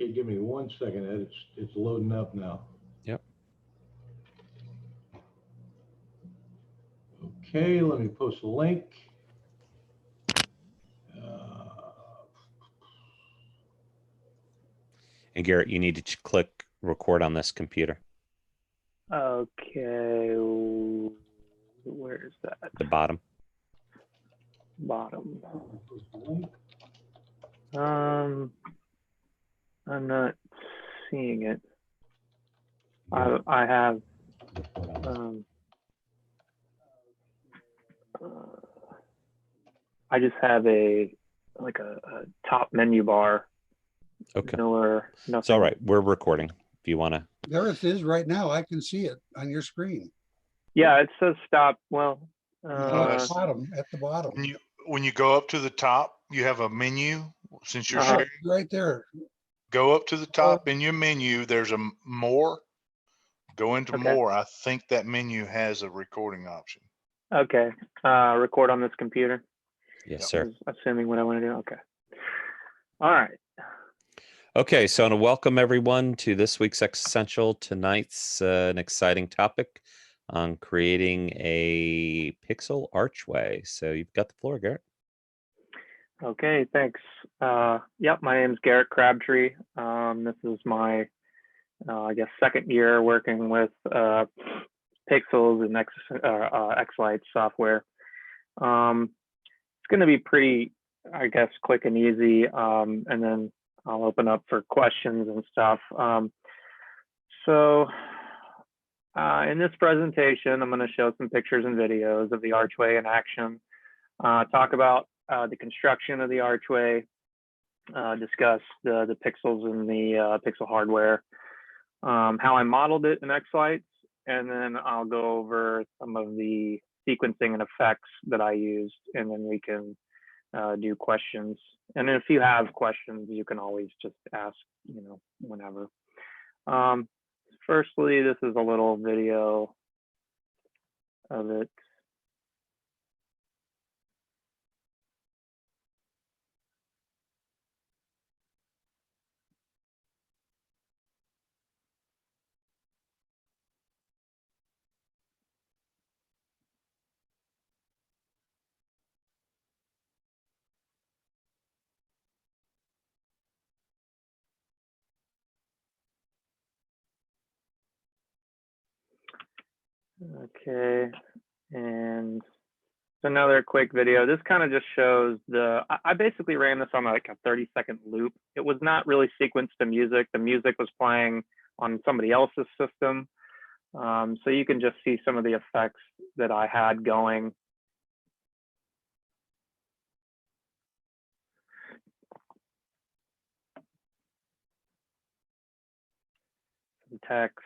Okay, give me 1 second, Ed. It's loading up now. Yep. Okay, let me post a link. And Garrett, you need to click record on this computer. Okay, where's that? The bottom. Bottom. Post a link. I'm not seeing it. Garrett, I have I just have a top menu bar. Okay. Nothing. It's all right. We're recording. If you want to. There it is right now. I can see it on your screen. Yeah, it says stop. Well, At the bottom. When you go up to the top, you have a menu. Since you're sharing, Right there. go up to the top in your menu. There's a more. Go into Okay. more. I think that menu has a recording option. okay. Record on this computer. Yes, sir. Assuming what I want to do. Okay. All right. Okay, so I want to welcome everyone to this week's Existential. Tonight's an exciting topic on creating a pixel archway. So you've got the floor, Garrett. Okay, thanks. Yep, my name is Garrett Crabtree. This is my, I guess, second year working with Pixels and Xlight software. It's going to be pretty, I guess, quick and easy, and then I'll open up for questions and stuff. In this presentation, I'm going to show some pictures and videos of the archway in action, talk about the construction of the archway, discuss the pixels and the pixel hardware, how I modeled it in Xlights, and then I'll go over some of the sequencing and effects that I used, and then we can do questions. And if you have questions, you can always just ask, whenever. Firstly, this is a little video of it. Okay, and another quick video. This kind of just shows I basically ran this on like a 30-second loop. It was not really sequenced to music. The music was playing on somebody else's system. So you can just see some of the effects that I had going. Some text.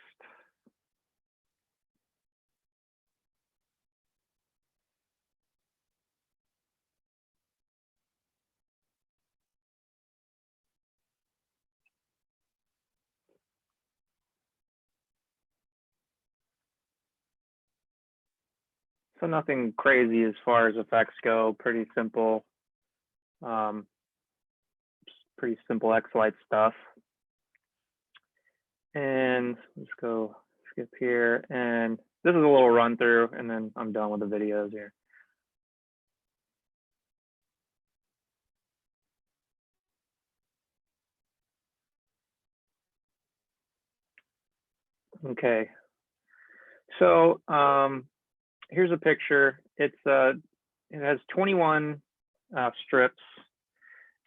So nothing crazy as far as effects go, pretty simple. Pretty simple Xlight stuff. And let's go skip here. And this is a little run through, and then I'm done with the videos here. Okay. So here's a picture. It has 21 strips,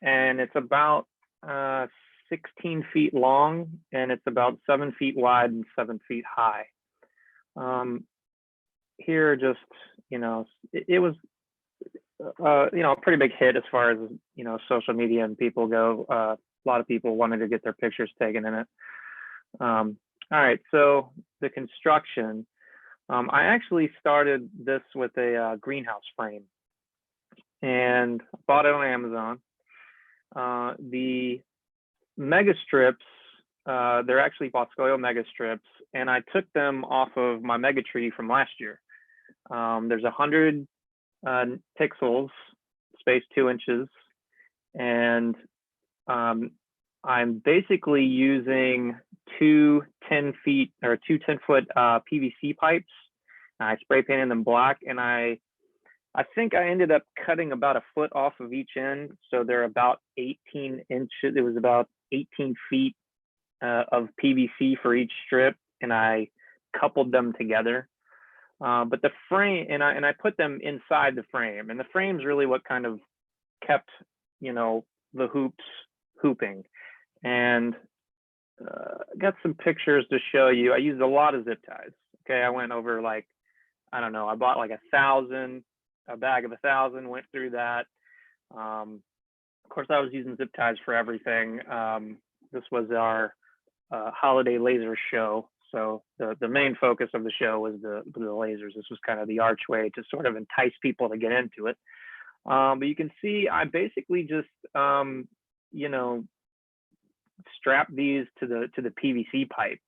and it's about 16 feet long, and it's about 7 feet wide and 7 feet high. Here, just it was a pretty big hit as far as social media and people go. A lot of people wanted to get their pictures taken in it. All right, so the construction. I actually started this with a greenhouse frame and bought it on Amazon. The mega strips, they're actually Boscoyo mega strips, and I took them off of my mega tree from last year. There's 100 pixels, spaced 2 inches, and I'm basically using two 10-foot PVC pipes. I spray painted them black, and I think I ended up cutting about a foot off of each end, so they're about 18 inches. It was about 18 feet of PVC for each strip, and I coupled them together. But the frame, and I put them inside the frame, and the frame's really what kind of kept, you know, the hoops hooping. And got some pictures to show you. I used a lot of zip ties. Okay, I went over like, I don't know, I bought like a bag of 1,000, went through that. Of course, I was using zip ties for everything. This was our holiday laser show. So the main focus of the show was the lasers. This was kind of the archway to sort of entice people to get into it. But you can see I basically just, you know, strap these to the PVC pipe.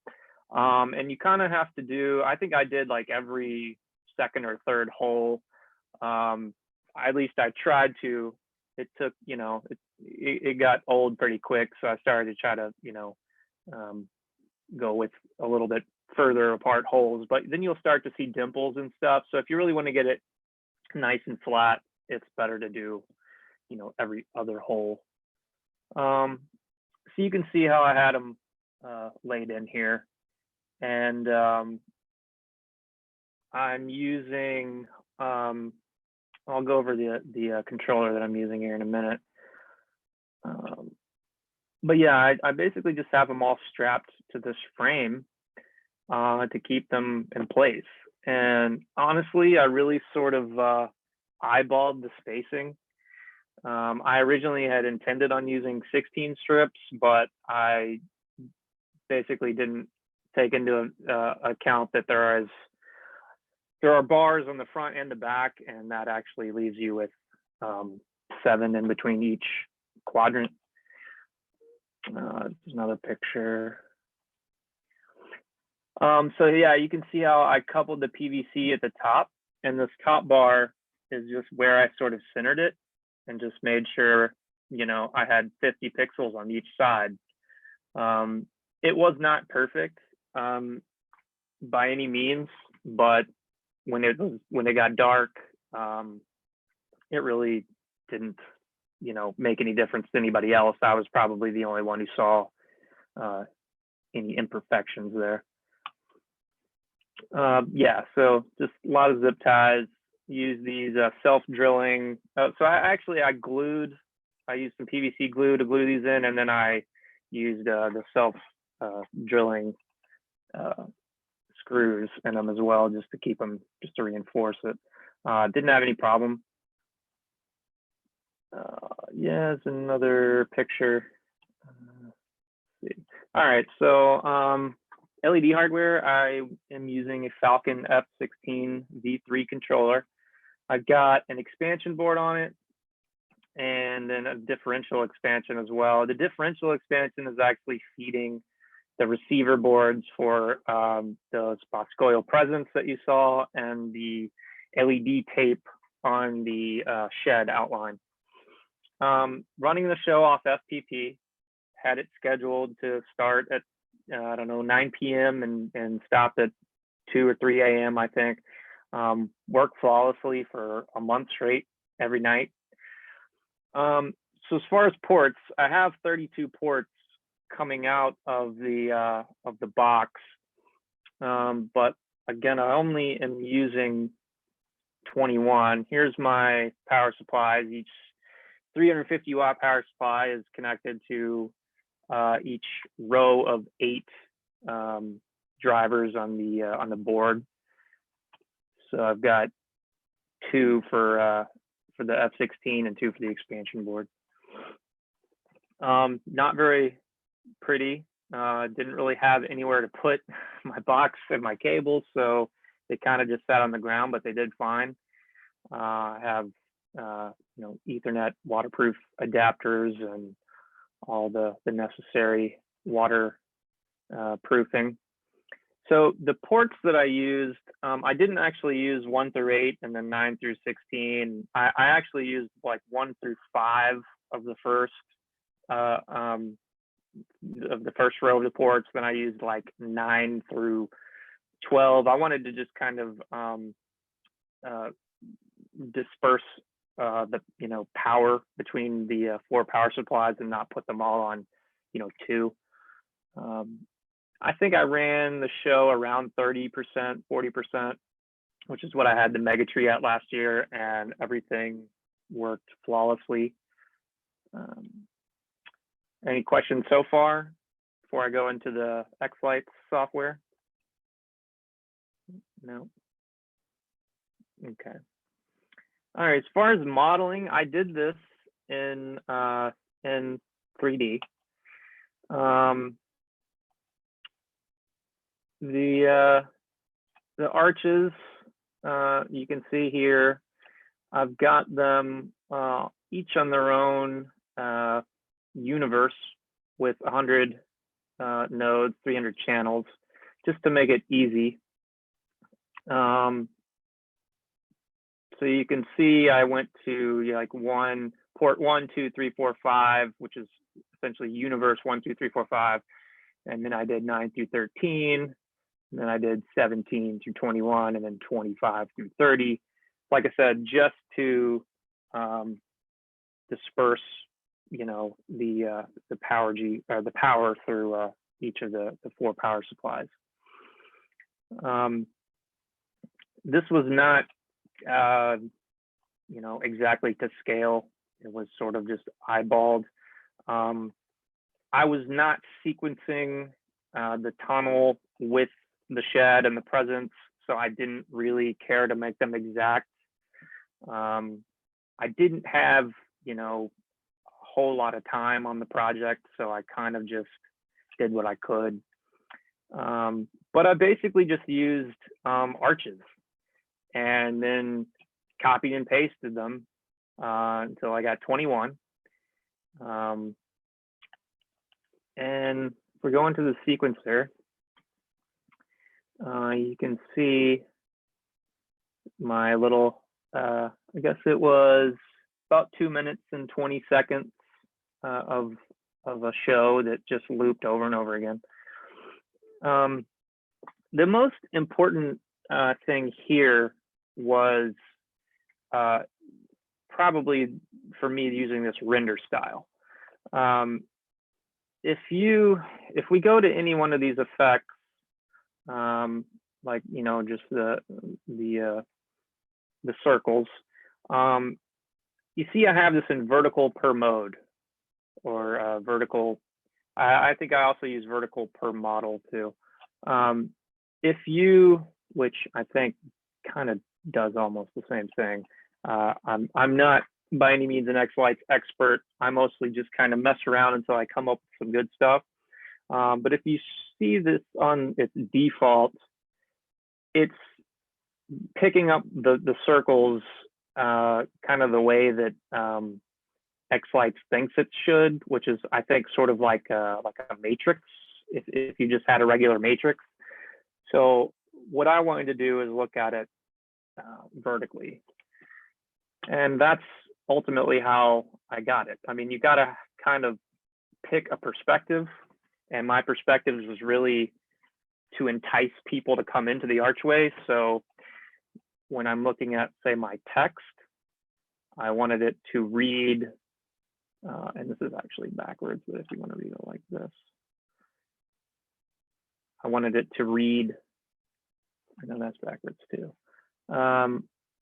And you kind of have to do, I think I did like every second or third hole. At least I tried to. It took, you know, it got old pretty quick. So I started to try to, you know, go with a little bit further apart holes, but then you'll start to see dimples and stuff. So if you really want to get it nice and flat, it's better to do, you know, every other hole. So you can see how I had them laid in here, and I'm using, I'll go over the controller that I'm using here in a minute. But yeah, I basically just have them all strapped to this frame to keep them in place. And honestly, I really sort of eyeballed the spacing. I originally had intended on using 16 strips, but I basically didn't take into account that there are bars on the front and the back, and that actually leaves you with 7 in between each quadrant. There's another picture. So yeah, you can see how I coupled the PVC at the top, and this top bar is just where I sort of centered it and just made sure, you know, I had 50 pixels on each side. It was not perfect by any means, but when it got dark, it really didn't, you know, make any difference to anybody else. I was probably the only one who saw any imperfections there. Yeah, so just a lot of zip ties. Use these self-drilling. So I used some PVC glue to glue these in, and then I used the self-drilling screws in them as well, just to keep them, just to reinforce it. Didn't have any problem. Yeah, it's another picture. Let's see. All right, so LED hardware, I am using a Falcon F16 V3 controller. I've got an expansion board on it, and then a differential expansion as well. The differential expansion is actually feeding the receiver boards for those Boscoil presents that you saw, and the LED tape on the shed outline. Running the show off FPP, had it scheduled to start at I don't know, 9 p.m. and stop at 2 or 3 a.m. I think. Worked flawlessly for a month straight every night. So as far as ports, I have 32 ports coming out of the box, but again, I only am using 21. Here's my power supplies. Each 350 watt power supply is connected to each row of 8 drivers on the board. So I've got 2 for the F16 and 2 for the expansion board. Not very pretty. Didn't really have anywhere to put my box and my cables, so they kind of just sat on the ground, but they did fine. I have you know, Ethernet waterproof adapters and all the necessary water proofing. So the ports that I used, I didn't actually use 1 through 8 and then 9 through 16. I actually used like 1 through 5 of the first of the first row of the ports. Then I used like 9 through 12. I wanted to just kind of disperse the power between the 4 power supplies and not put them all on 2. I think I ran the show around 30%, 40%, which is what I had the Mega Tree at last year, and everything worked flawlessly. Any questions so far before I go into the X-Lights software? No. Okay. All right. As far as modeling, I did this in 3D. The arches, you can see here, I've got them each on their own universe with 100 nodes, 300 channels, just to make it easy. So you can see I went to like port 1, 2, 3, 4, 5, which is essentially universe 1, 2, 3, 4, 5. And then I did 9 through 13. And then I did 17 through 21, and then 25 through 30. Like I said, just to disperse, the power through each of the 4 power supplies. This was not, exactly to scale. It was sort of just eyeballed. I was not sequencing the tunnel with the shed and the presence, so I didn't really care to make them exact. I didn't have, a whole lot of time on the project, so I kind of just did what I could. But I basically just used arches and then copied and pasted them until I got 21. And if we're going to the sequencer, you can see my little, I guess it was about 2 minutes and 20 seconds of a show that just looped over and over again. The most important thing here was probably for me using this render style. If we go to any one of these effects, like just the circles, you see I have this in vertical per mode, or vertical. I think I also use vertical per model too. Which I think kind of does almost the same thing. I'm not by any means an X-Lights expert. I mostly just kind of mess around until I come up with some good stuff. But if you see this on its default, it's picking up the circles kind of the way that X-Lights thinks it should, which is, I think, sort of like a matrix, if you just had a regular matrix. So what I wanted to do is look at it vertically. And that's ultimately how I got it. I mean, you got to kind of pick a perspective. And my perspective was really to entice people to come into the archway. So when I'm looking at, say, my text, I wanted it to read, and this is actually backwards, but if you want to read it like this, I wanted it to read, I know that's backwards too.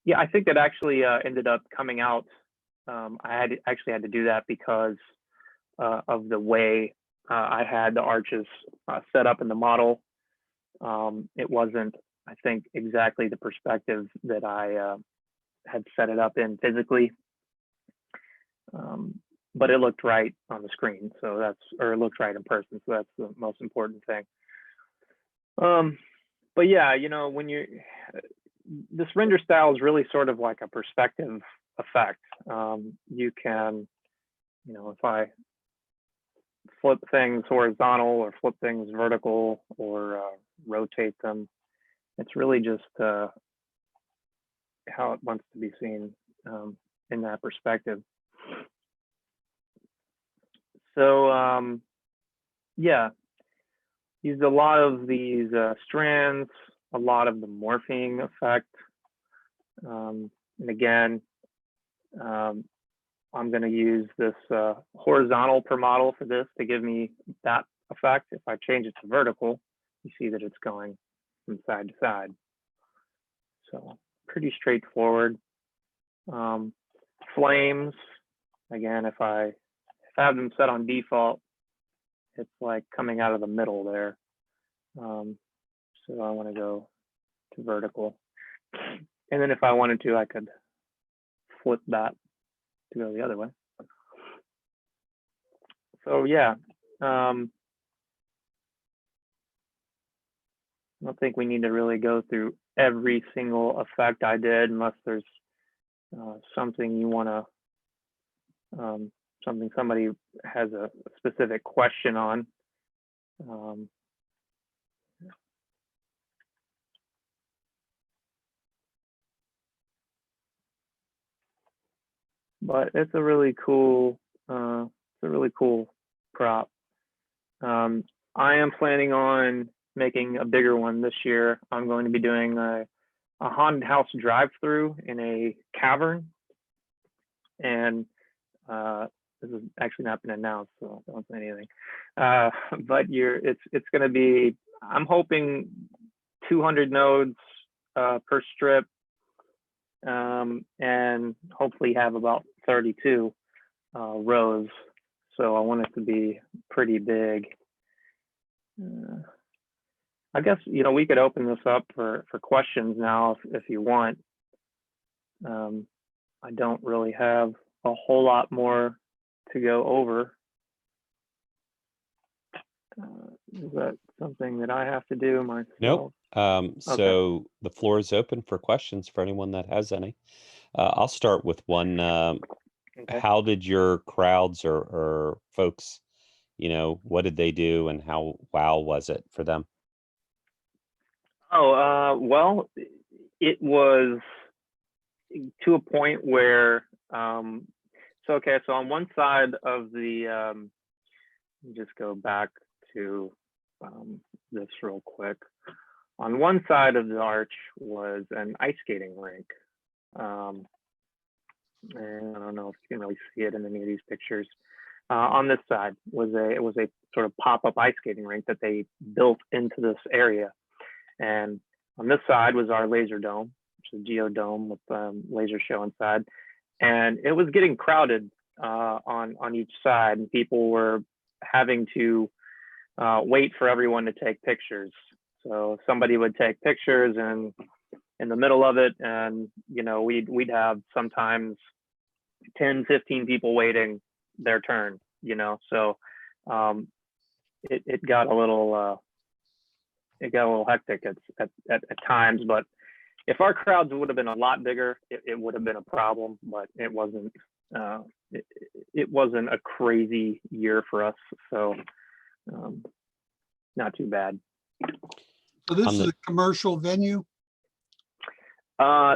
Yeah, I think that actually ended up coming out. I actually had to do that because of the way I had the arches set up in the model. It wasn't, I think, exactly the perspective that I had set it up in physically. But it looked right on the screen, so or it looked right in person, so that's the most important thing. But yeah, when this render style is really sort of like a perspective effect. You can, if I flip things horizontal or flip things vertical or rotate them, it's really just how it wants to be seen in that perspective. So yeah, used a lot of these strands, a lot of the morphing effect. And again, I'm going to use this horizontal per model for this to give me that effect. If I change it to vertical, you see that it's going from side to side. So pretty straightforward. Flames, again, if I have them set on default, it's like coming out of the middle there. So I want to go to vertical. And then if I wanted to, I could flip that to go the other way. So yeah, I don't think we need to really go through every single effect I did unless there's something you want to, something somebody has a specific question on. But it's a really cool, prop. I am planning on making a bigger one this year. I'm going to be doing a haunted house drive-through in a cavern, and this has actually not been announced, so don't say anything. But it's going to be, I'm hoping 200 nodes per strip, and hopefully have about 32 rows. So I want it to be pretty big. I guess, we could open this up for questions now if you want. I don't really have a whole lot more to go over. Is that something that I have to do myself? Nope. So the floor is open for questions for anyone that has any. I'll start with one. Okay. How did your crowds or folks, what did they do and how wow was it for them? Oh, well, it was to a point where, so on one side of the, let me just go back to this real quick. On one side of the arch was an ice skating rink. And I don't know if you can really see it in any of these pictures. On this side was a sort of pop-up ice skating rink that they built into this area. And on this side was our laser dome, which is a geodome with laser show inside. And it was getting crowded on each side, and people were having to wait for everyone to take pictures. So somebody would take pictures and in the middle of it, and we'd have sometimes 10, 15 people waiting their turn, so it got a little hectic at times. But if our crowds would have been a lot bigger, it would have been a problem, but it wasn't. It wasn't a crazy year for us, so not too bad. So this is a commercial venue?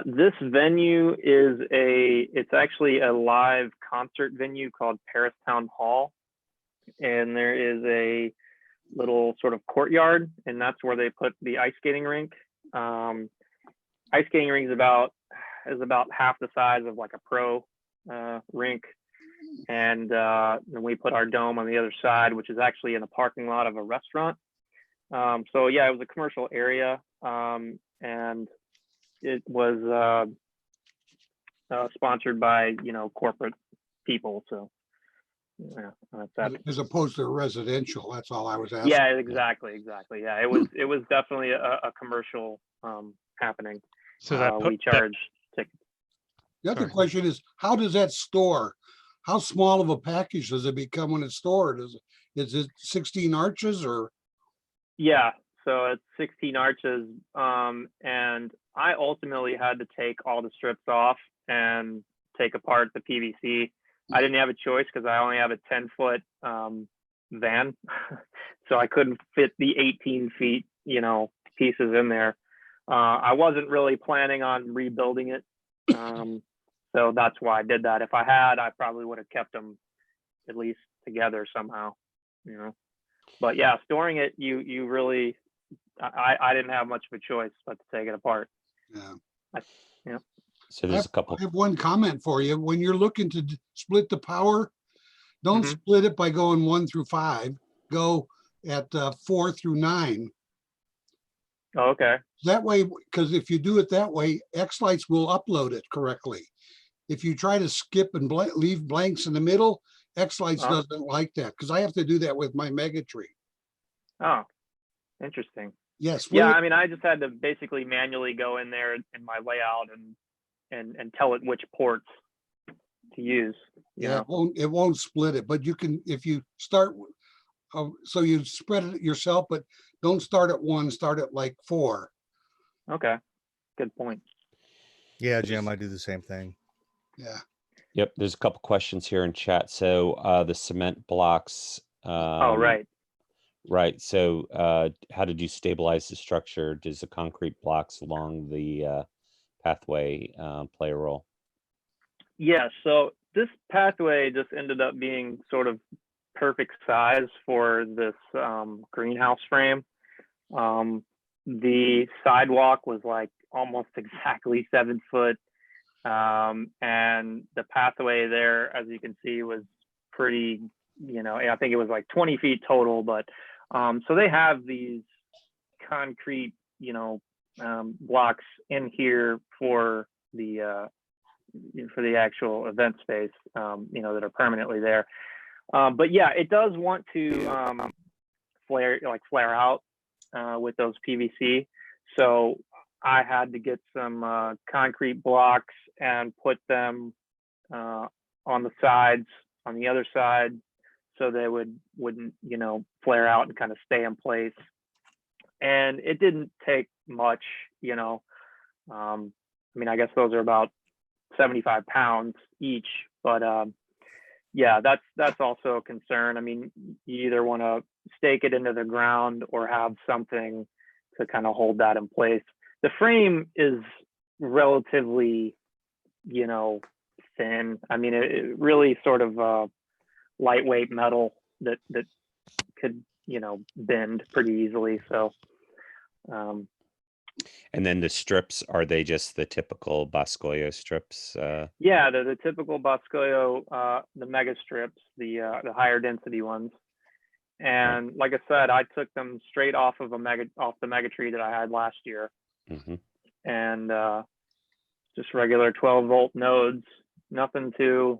This venue is it's actually a live concert venue called Paris Town Hall. And there is a little sort of courtyard, and that's where they put the ice skating rink. Ice skating rink is about half the size of like a pro rink. And then we put our dome on the other side, which is actually in a parking lot of a restaurant. So yeah, it was a commercial area, and it was sponsored by corporate people. So yeah, that's that. As opposed to residential, that's all I was asking. Yeah, exactly. Yeah, it was definitely a commercial happening. So we charge tickets. The other Sorry. question is, how does that store? How small of a package does it become when it's stored? Is it 16 arches or? Yeah, so it's 16 arches, and I ultimately had to take all the strips off and take apart the PVC. I didn't have a choice because I only have a 10-foot van, so I couldn't fit the 18 feet, pieces in there. I wasn't really planning on rebuilding it, so that's why I did that. If I had, I probably would have kept them at least together somehow, But yeah, storing it, you really, I didn't have much of a choice but to take it apart. Yeah. So there's a couple. I have one comment for you. When you're looking to split the power, don't Mhm. split it by going 1 through 5. Go at 4 through 9. Oh, okay. That way, because if you do it that way, X-Lights will upload it correctly. If you try to skip and leave blanks in the middle, X-Lights Uh-huh. doesn't like that, because I have to do that with my Megatree. Oh, interesting. Yes. Yeah, I mean, I just had to basically manually go in there in my layout and tell it which ports to use. You Yeah, know? it won't split it, but you can, if you start, so you spread it yourself, but don't start at 1, start at like 4. Okay. Good point. Yeah, Jim, I do the same thing. Yeah. Yep, there's a couple questions here in chat. So the cement blocks. Oh, right. Right. So how did you stabilize the structure? Does the concrete blocks along the pathway play a role? Yeah, so this pathway just ended up being sort of perfect size for this greenhouse frame. The sidewalk was like almost exactly 7 foot. And the pathway there, as you can see, was pretty, I think it was like 20 feet total. But so they have these concrete, blocks in here for the actual event space, that are permanently there. But yeah, it does want to flare out with those PVC. So I had to get some concrete blocks and put them on the sides, on the other side, so they wouldn't flare out and kind of stay in place. And it didn't take much, I mean, I guess those are about 75 pounds each, but yeah, that's also a concern. I mean, you either want to stake it into the ground or have something to kind of hold that in place. The frame is relatively, thin. I mean, it really sort of lightweight metal that could, bend pretty easily. So And then the strips, are they just the typical Boscoyo strips? yeah, the typical Boscoyo, the mega strips, the higher density ones. And like I said, I took them straight off of the Megatree that I had last year, Mm-hmm. and just regular 12-volt nodes, nothing too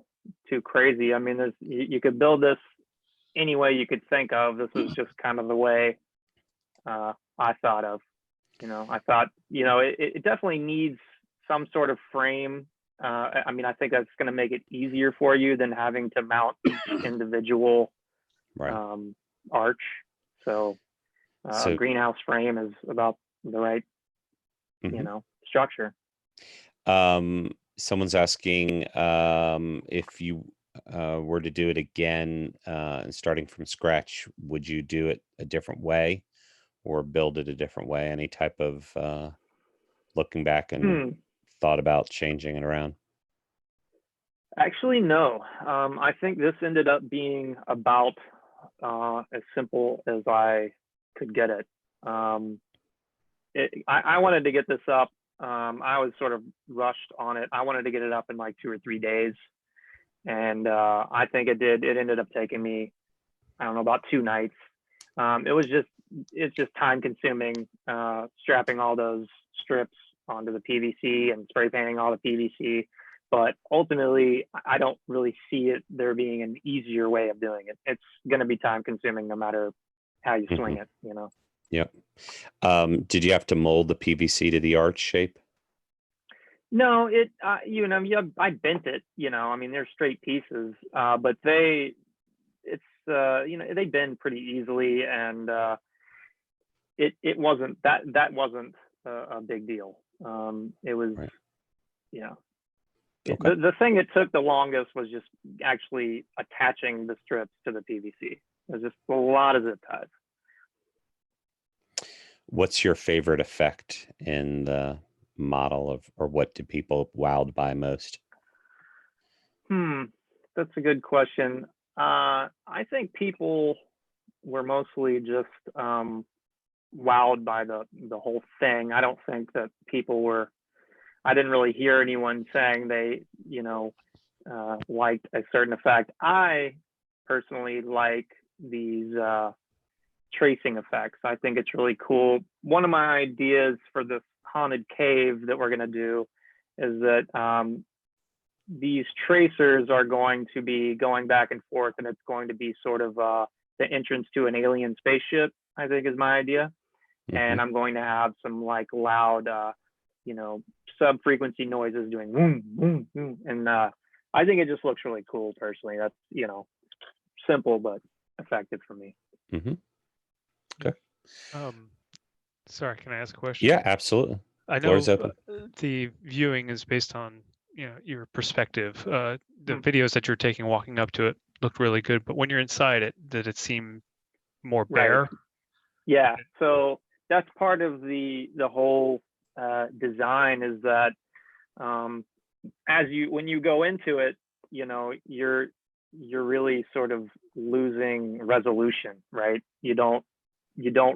crazy. I mean, you could build this any way you could think of. This was just kind of the way I thought of. I thought, it definitely needs some sort of frame. I mean, I think that's going to make it easier for you than having to mount each individual Right. arch. So, So- greenhouse frame is about the right, Mhm. structure. Someone's asking if you were to do it again and starting from scratch, would you do it a different way or build it a different way? Any type of looking back and thought about changing it around? Actually, no. I think this ended up being about as simple as I could get it. I wanted to get this up. I was sort of rushed on it. I wanted to get it up in like 2 or 3 days. And I think it did. It ended up taking me, I don't know, about 2 nights. It's just time consuming, strapping all those strips onto the PVC and spray painting all the PVC. But ultimately, I don't really see there being an easier way of doing it. It's going to be time consuming no matter how you swing it, Yep. Did you have to mold the PVC to the arch shape? No, I bent it, I mean, they're straight pieces, but they bend pretty easily, and it wasn't that wasn't a big deal. It was, Right. Okay. The thing that took the longest was just actually attaching the strips to the PVC. There's just a lot of zip ties. What's your favorite effect in the model or what do people wowed by most? That's a good question. I think people were mostly just wowed by the whole thing. I don't think that people were. I didn't really hear anyone saying they, liked a certain effect. I personally like these tracing effects. I think it's really cool. One of my ideas for this haunted cave that we're going to do is that these tracers are going to be going back and forth, and it's going to be sort of the entrance to an alien spaceship, I think is my idea. And I'm going to have some like loud, sub-frequency noises doing boom, boom, boom. And I think it just looks really cool personally. That's, simple but effective for me. Sorry, can I ask a question? Yeah, absolutely. I know Floor's open. the viewing is based on your perspective. The videos that you're taking walking up to it looked really good, but when you're inside it, did it seem more bare? Right. Yeah, so that's part of the whole design is that when you go into it, you're really sort of losing resolution, right? You don't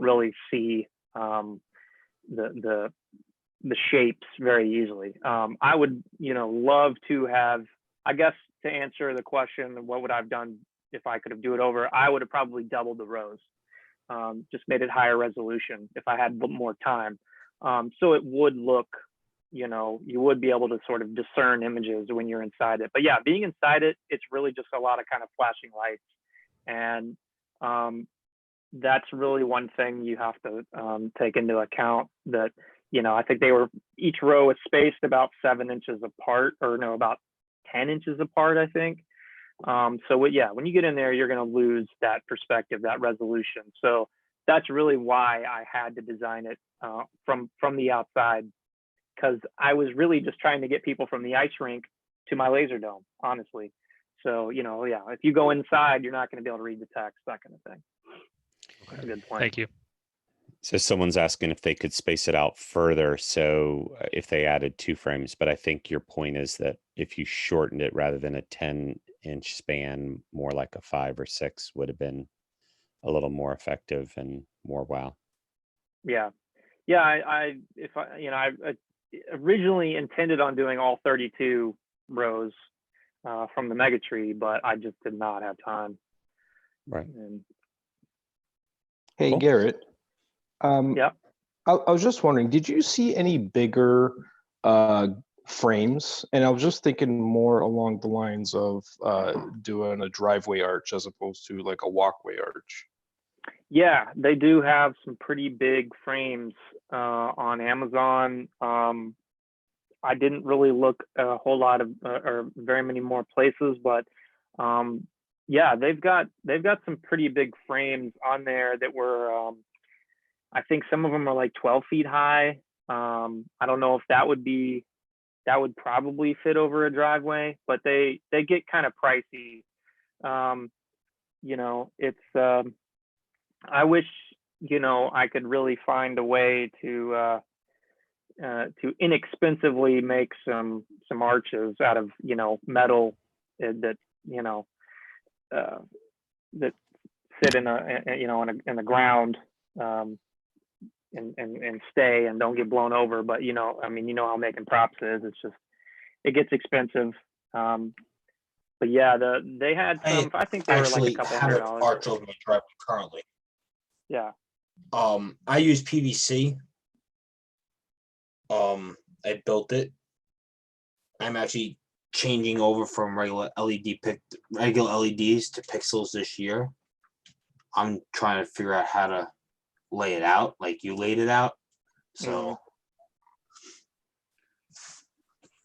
really see the shapes very easily. I would love to have, I guess, to answer the question, what would I've done if I could have do it over? I would have probably doubled the rows, just made it higher resolution if I had more time. So it would look, you would be able to sort of discern images when you're inside it. But yeah, being inside it, it's really just a lot of kind of flashing lights. And that's really one thing you have to take into account, that, I think each row is spaced about 7 inches apart, or no, about 10 inches apart, I think. So when you get in there, you're going to lose that perspective, that resolution. So that's really why I had to design it from the outside, because I was really just trying to get people from the ice rink to my laser dome, honestly. So, if you go inside, you're not going to be able to read the text, that kind of thing. That's a good point. Thank you. So someone's asking if they could space it out further. So if they added 2 frames, but I think your point is that if you shortened it rather than a 10-inch span, more like a 5 or 6 would have been a little more effective and more wow. Yeah. I originally intended on doing all 32 rows from the mega tree, but I just did not have time. Right. Hey, Cool. Garrett. Yeah. I was just wondering, did you see any bigger frames? And I was just thinking more along the lines of doing a driveway arch as opposed to like a walkway arch. Yeah, they do have some pretty big frames on Amazon. I didn't really look a whole lot of or very many more places, but yeah, they've got some pretty big frames on there that were I think some of them are like 12 feet high. I don't know if that would probably fit over a driveway, but they get kind of pricey. It's I wish I could really find a way to inexpensively make some arches out of metal that that sit in the ground and stay and don't get blown over. But how making props is, it gets expensive. But yeah, they had some. I think they were like a couple $100. Arch over my driveway currently. Yeah. I use PVC. I built it. I'm actually changing over from regular LEDs to pixels this year. I'm trying to figure out how to lay it out like you laid it out. So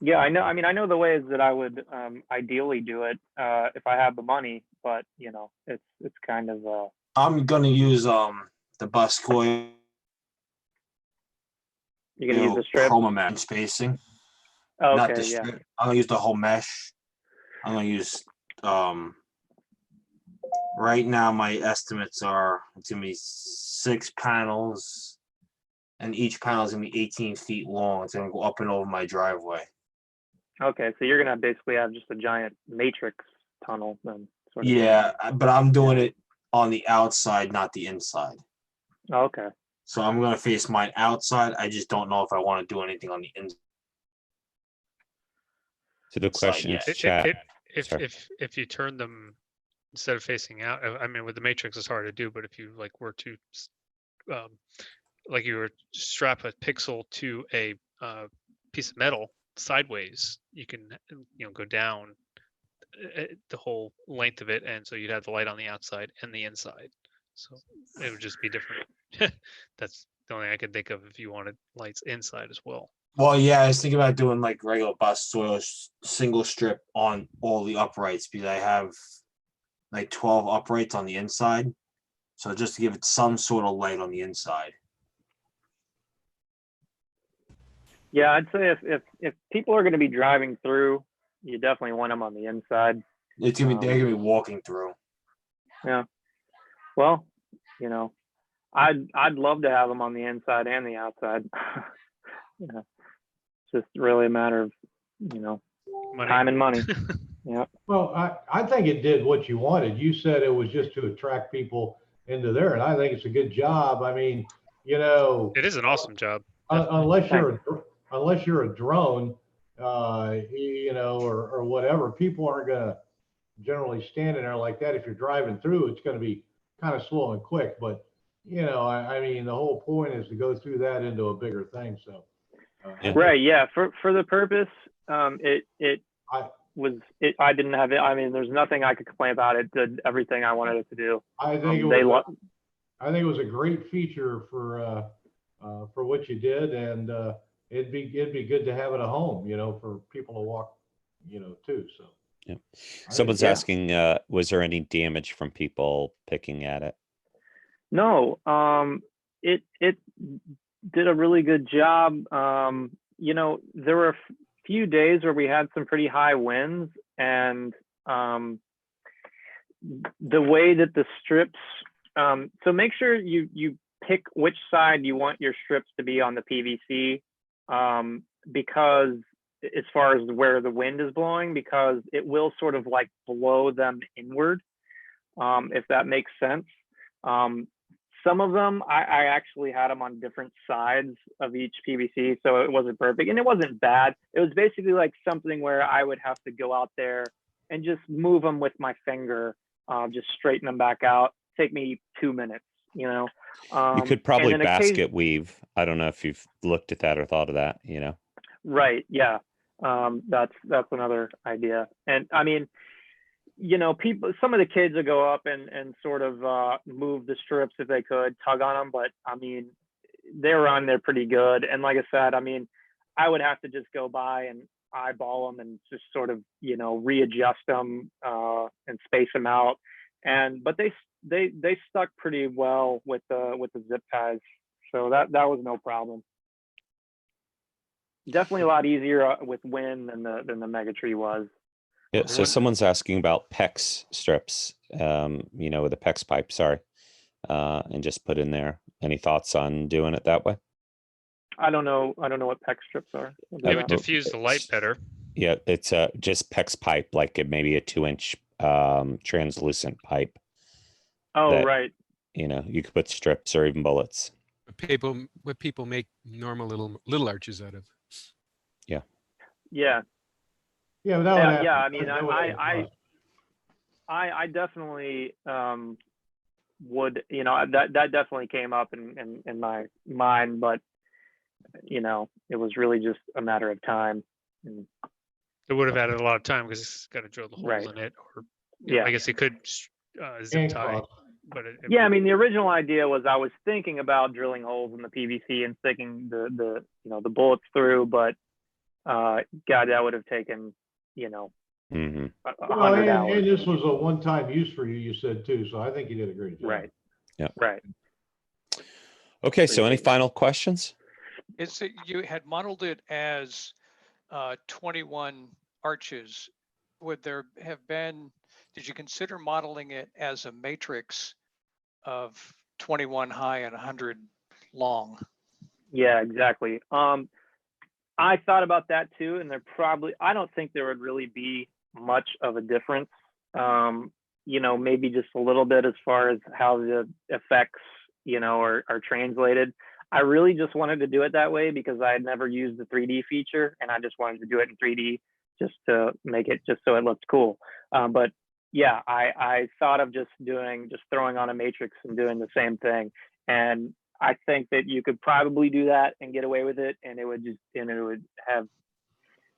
yeah, I know. I mean, I know the ways that I would ideally do it if I have the money, but it's kind of I'm gonna use the Buscoil. you're gonna use the strip. Chroma mesh spacing. Oh, Not okay, the yeah. strip. I'm gonna use the whole mesh. I'm gonna use right now my estimates are it's gonna be 6 panels, and each panel is gonna be 18 feet long. It's gonna go up and over my driveway. Okay, so you're gonna basically have just a giant matrix tunnel then. Sort of Yeah, but I'm doing it on the outside, not the inside. Okay. So I'm gonna face mine outside. I just don't know if I want to do anything on the inside. So the It's like, question yeah, is It- chat. it- If Sorry. if you turn them instead of facing out, I mean, with the matrix it's hard to do, but if you like were to like you were strap a pixel to a piece of metal sideways, you can go down the whole length of it, and so you'd have the light on the outside and the inside. So it would just be different. That's the only thing I could think of if you wanted lights inside as well. Well, yeah, I was thinking about doing like regular bus soil single strip on all the uprights because I have like 12 uprights on the inside. So just to give it some sort of light on the inside. Yeah, I'd say if people are going to be driving through, you definitely want them on the inside. It's gonna be they're gonna be walking through. Yeah. Well, I'd love to have them on the inside and the outside. Yeah. It's just really a matter of, Money. time and money. Yeah. Well, I think it did what you wanted. You said it was just to attract people into there, and I think it's a good job. I mean, It is an awesome job. unless you're a drone, or whatever, people aren't gonna generally stand in there like that. If you're driving through, it's gonna be kind of slow and quick. But I mean, the whole point is to go through that into a bigger thing. So, Yeah. Right. Yeah. For the purpose, it I- was it. I didn't have it. I mean, there's nothing I could complain about. It did everything I wanted it to do. I think They I think it was a great feature for what you did, and it'd be good to have it at home, for people to walk, too. So. Yeah. I Someone's yeah. asking, was there any damage from people picking at it? No, it did a really good job. There were a few days where we had some pretty high winds, and the way that the strips. So make sure you pick which side you want your strips to be on the PVC, because as far as where the wind is blowing, because it will sort of like blow them inward, if that makes sense. Some of them, I actually had them on different sides of each PVC, so it wasn't perfect, and it wasn't bad. It was basically like something where I would have to go out there and just move them with my finger, just straighten them back out. Take me 2 minutes, You could probably and then basket weave. I don't know if you've looked at that or thought of that, Right. Yeah. That's another idea. And I mean, people, some of the kids would go up and sort of move the strips if they could, tug on them. But I mean, they were on there pretty good. And like I said, I mean, I would have to just go by and eyeball them and just sort of, readjust them and space them out. But they stuck pretty well with the zip ties. So that was no problem. Definitely a lot easier with wind than the Mega Tree was. Yeah. So someone's asking about PEX strips, with a PEX pipe, sorry, and just put in there. Any thoughts on doing it that way? I don't know what PEX strips are. It would diffuse the light better. Yeah, it's just PEX pipe, like it maybe a 2-inch translucent pipe. Oh, that- right. You could put strips or even bullets. What people make normal little arches out of. Yeah. Yeah, that would Yeah, happen. I mean, That would happen. I definitely would, that definitely came up in my mind, but it was really just a matter of time. And, It would have added a lot of time because it's got to drill the holes Right. in it, or yeah. I guess it could zip And tie. cost. But Yeah, I mean, the original idea was I was thinking about drilling holes in the PVC and sticking the bullets through, but God, that would have taken, Hmm. a Well, 100 and hours. this was a one-time use for you, you said too, so I think you did a great job. Right. Yeah. Right. Okay, so any Appreciate that. final questions? It's that you had modeled it as 21 arches. Would there have been, did you consider modeling it as a matrix of 21 high and 100 long? Yeah, exactly. I thought about that too, and I don't think there would really be much of a difference. you know, maybe just a little bit as far as how the effects, you know, are translated. I really just wanted to do it that way because I had never used the 3D feature, and I just wanted to do it in 3D just to make it just so it looked cool. But yeah, I thought of just throwing on a matrix and doing the same thing. And I think that you could probably do that and get away with it, and it would have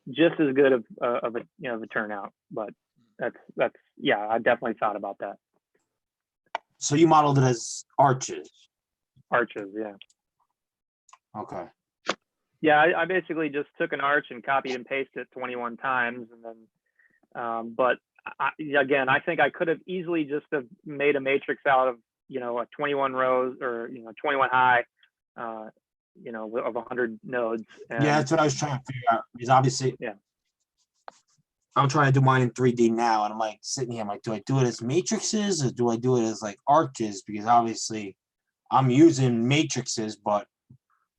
just as good of a, you know, of a turnout. But that's yeah, I definitely thought about that. So you modeled it as arches. Arches, yeah. Okay. Yeah, I basically just took an arch and copied and pasted it 21 times, and then, but again, I think I could have easily just have made a matrix out of, you know, a 21 rows or, you know, 21 high, you know, of 100 nodes. And, Yeah, that's what I was trying to figure out. Because obviously, yeah, I'm trying to do mine in 3D now, and I'm like sitting here, I'm like, do I do it as matrices or do I do it as like arches? Because obviously, I'm using matrices, but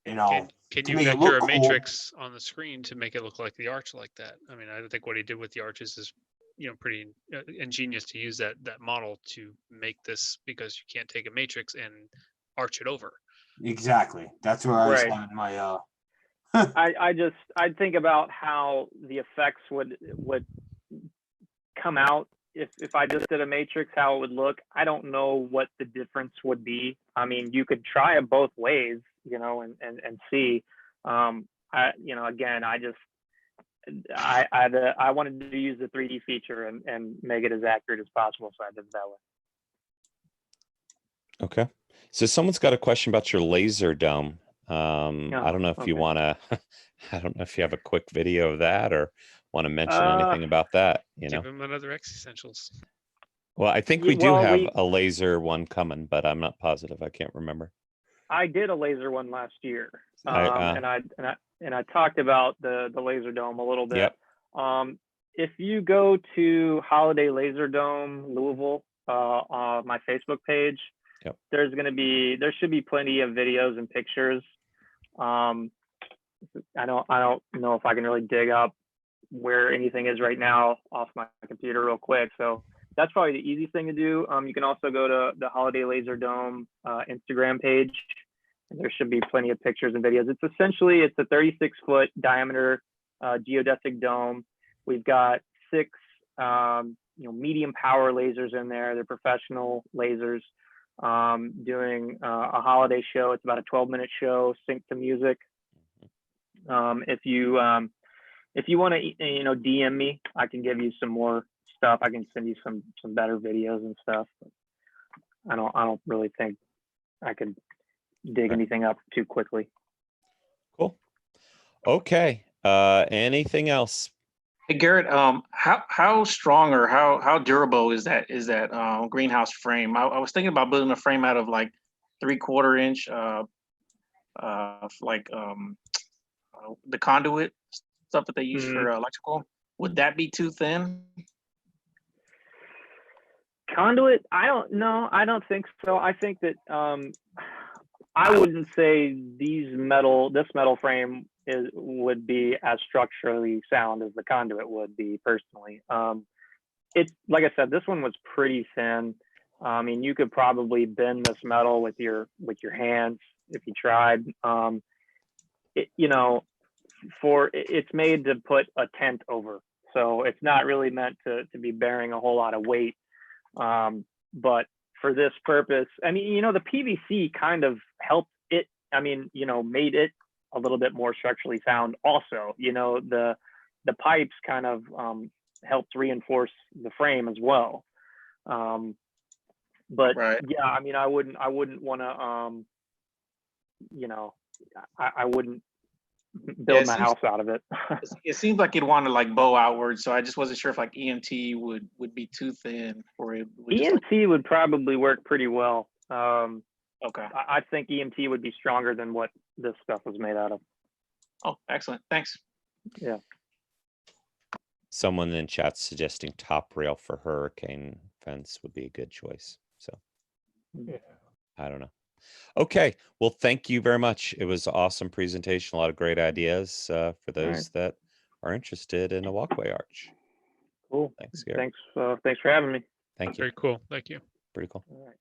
you know, Can to you make it vector look a cool. matrix on the screen to make it look like the arch like that? I mean, I think what he did with the arches is, you know, pretty ingenious to use that model to make this, because you can't take a matrix and arch it over. Exactly. That's where I was right. having my I'd think about how the effects would come out if I just did a matrix, how it would look. I don't know what the difference would be. I mean, you could try it both ways, you know, and see. You know, again, I wanted to use the 3D feature and make it as accurate as possible, so I did it that way. Okay. So someone's got a question about your laser dome. I don't know if you okay. want to, I don't know if you have a quick video of that or want to mention anything about that, you know? Give him another X Essentials. Well, I think we do have a laser one coming, but I'm not positive. I can't remember. I did a laser one last year, I- and I talked about the laser dome a little bit. Yep. If you go to Holiday Laser Dome Louisville on my Facebook page, Yep. there should be plenty of videos and pictures. I don't know if I can really dig up where anything is right now off my computer real quick. So that's probably the easiest thing to do. You can also go to the Holiday Laser Dome Instagram page. And there should be plenty of pictures and videos. It's a 36-foot diameter geodesic dome. We've got 6 medium power lasers in there. They're professional lasers doing a holiday show. It's about a 12-minute show, synced to music. If you want to, DM me, I can give you some more stuff. I can send you some better videos and stuff. But I don't really think I could dig anything up too quickly. Cool. Okay. Anything else? Hey Garrett, how strong or how durable is that greenhouse frame? I was thinking about building a frame out of like 3/4 inch, the conduit stuff that they use for electrical. Would that be too thin? Conduit? I don't know. I don't think so. I think that I wouldn't say this metal frame would be as structurally sound as the conduit would be personally. It's like I said, this one was pretty thin. I mean, you could probably bend this metal with your hands if you tried. It's made to put a tent over, so it's not really meant to be bearing a whole lot of weight. But for this purpose, I mean, the PVC kind of helped it. I mean, made it a little bit more structurally sound. Also, the pipes kind of helped reinforce the frame as well. But right. Yeah, I mean, I wouldn't want to, I wouldn't build my house out of it. It seems like you'd want to like bow outward, so I just wasn't sure if like EMT would be too thin or it would EMT would probably work pretty well. Okay. I think EMT would be stronger than what this stuff was made out of. Oh, excellent. Thanks. Yeah. Someone in chat suggesting top rail for hurricane fence would be a good choice. So Yeah. I don't know. Okay. Well, thank you very much. It was an awesome presentation. A lot of great ideas for those that are interested in a walkway arch. Cool. Thanks, Garrett. Thanks for having me. Thank you. Very cool. Thank you. Pretty cool. All right.